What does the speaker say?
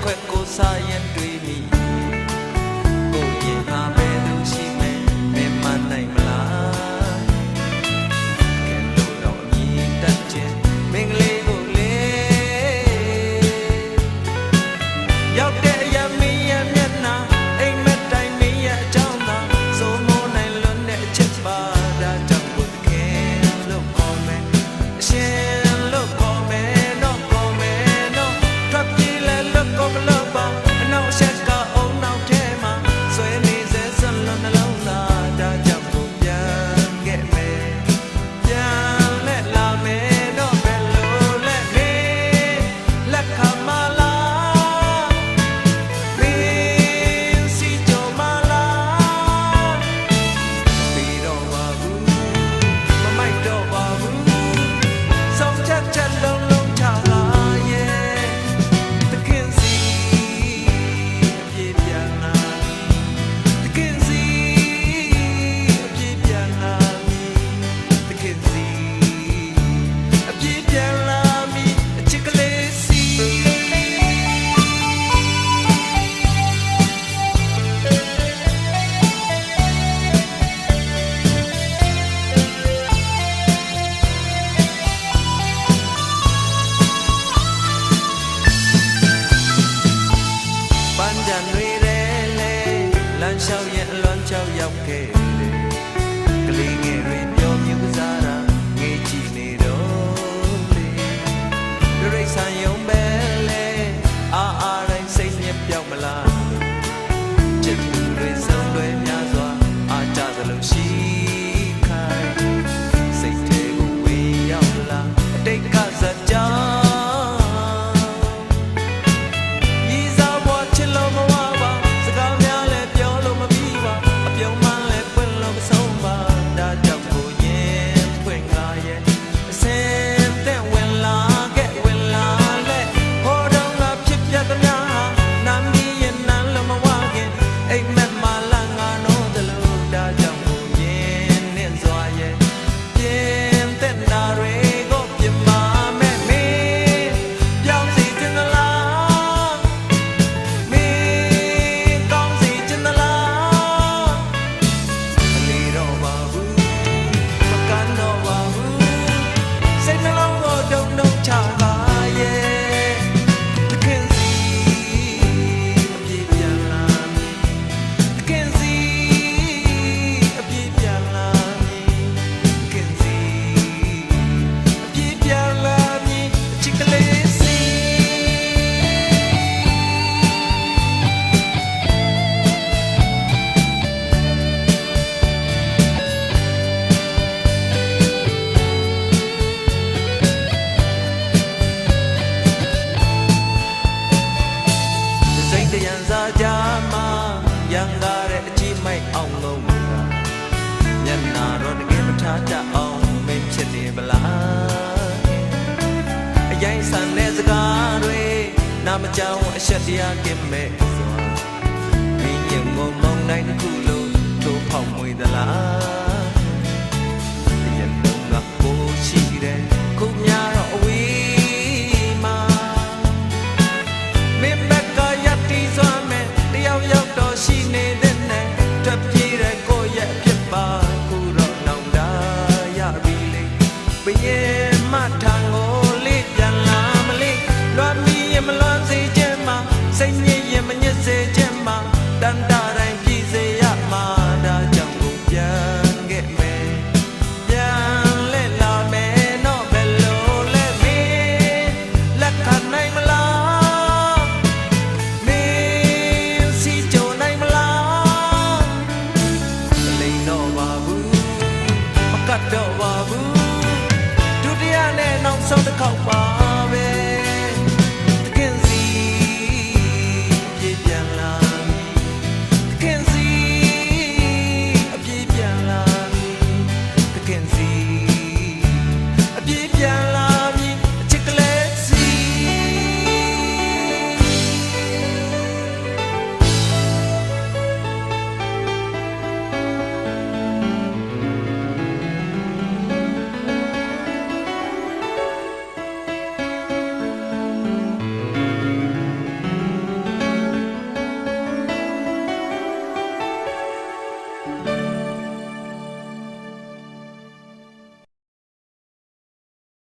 ခွက်ကိုစားရင်တွေးမိကိုရင်ဟာပဲလို့ရှိမယ်မင်းမနိုင်မလားကဲလို့တော့မြည်တတ်ခြင်းမင်းကလေးကိုလေရောက်တဲ့အရာမင်းရဲ့မျက်နှာအိမ်မက်တိုင်းမင်းရဲ့အကြောင်းသာစိုးမိုးနိုင်လွန်းတဲ့အချက်ပါဒါကြောင့်ကိုတကယ်လို့ခေါ်မယ်အရှင်လို့ခေါ်မယ်တော့ခေါ်မယ်တော့ထွက်ပြေးလဲလို့ကိုမလို့ပါအနောက်ရှက်ကအောင်နောက်ထဲမှာဆွဲနေစေစလုံးနှလုံးသားဒါကြောင့်ကိုပြန်ခဲ့မယ်ပြန်လဲလာမယ်တော့ဘယ်လိုလဲနေလက်ခမလာမင်းစီကြမလာပြီးတော့ပါဘူးမမိုက်တော့ပါဘူးဆုံးချက်ချက်လုံးလုံးချလာရဲ့တခင်စီအပြေပြန်လာတခင်စီအပြေပြန်လာတခင်စီအပြေပြန်လာအချစ်ကလေးစီပန်းကြံတွေလေလမ်းလျှောက်ရဲ့အလွန်ချောက်ရောက်ခဲ့တယ်ကလေးငယ်တွေပြောမြူစားတာငေးကြည့်နေတော့လေဒရိတ်ဆန်ယုံပဲလေအားတိုင်းစိတ်ညစ်ပြောက်မလားချစ်သူတွေဆုံးတွေများစွာအားကြသလိုရှိခိုင်းစိတ်ထဲကိုဝေရောက်လာအတိတ်ကစကြောင်းဤစားဘွားချစ်လို့မဝပါစကားများလဲပြောလို့မပြီးပါအပြုံးမှန်းလဲပွင့်လို့မဆုံးပါဒါကြောင့်ကိုရင်ဖွင့်ကားရဲ့အစင်တဲ့ဝင်လာခဲ့ဝင်လာလဲဟိုတုန်းကဖြစ်ပြသမျှဟာနာမည်ရဲ့နန်းလို့မဝခင်အိမ်မက်မှလာငါနိုးတယ်လို့ဒါကြောင့်ကိုရင်နဲ့စွာရဲ့ပြင်းတဲ့နာတွေကိုပြမမဲ့မင်းပြောင်းစီတင်လားမင်းကောင်းစီတင်လားမလီတော့ပါဘူးမကန်တော့ပါဘူးစိတ်နှလုံးကိုတုံတုံချပါရဲ့တခင်စီအပြေပြန်လာတခင်စီအပြေပြန်လာတခင်စီအပြေပြန်လာအချစ်ကလေးစီ စိတ်တရံစားကြမှာရံကားတဲ့အကြီးမိုက်အောင်လုံးမျက်နာတော့တကယ်မထားတတ်အောင်မင်းဖြစ်နေမလားအရင်ဆန်တဲ့စကားတွေနာမကြောင်အဆက်တရားကင်းမဲ့စွာမင်းရင်မုံမုံတိုင်းတစ်ခုလုံးထိုးဖောက်မွေသလားအရင်တော့ငါကိုရှိတယ်ခုများတော့အဝေးမှာမင်းဘက်ကရပ်တီးစွမ်းမဲ့တယောက်ယောက်တော့ရှိနေတဲ့နဲ့ထွက်ပြေးတဲ့ကိုယ့်ရဲ့ဖြစ်ပါခုတော့နောင်တရပြီလေဘယင်မထံကိုလေးပြန်လာမလေးလွမ်းပြီးရင်မလွမ်းစေခြင်းမှာစိတ်ညစ်ရင်မညစ်စေခြင်းမှာတန်တာတိုင်းပြည်စေရမှာဒါကြောင့်ကိုပြန်ခဲ့မယ်ပြန်လဲလာမယ်တော့ဘယ်လိုလဲမင်းလက်ခံနိုင်မလားမင်းစီကြုံနိုင်မလားမလိမ်တော့ပါဘူးမကတ်တော့ပါဘူးဒုတိယနဲ့နောက်ဆုံးတစ်ခေါက်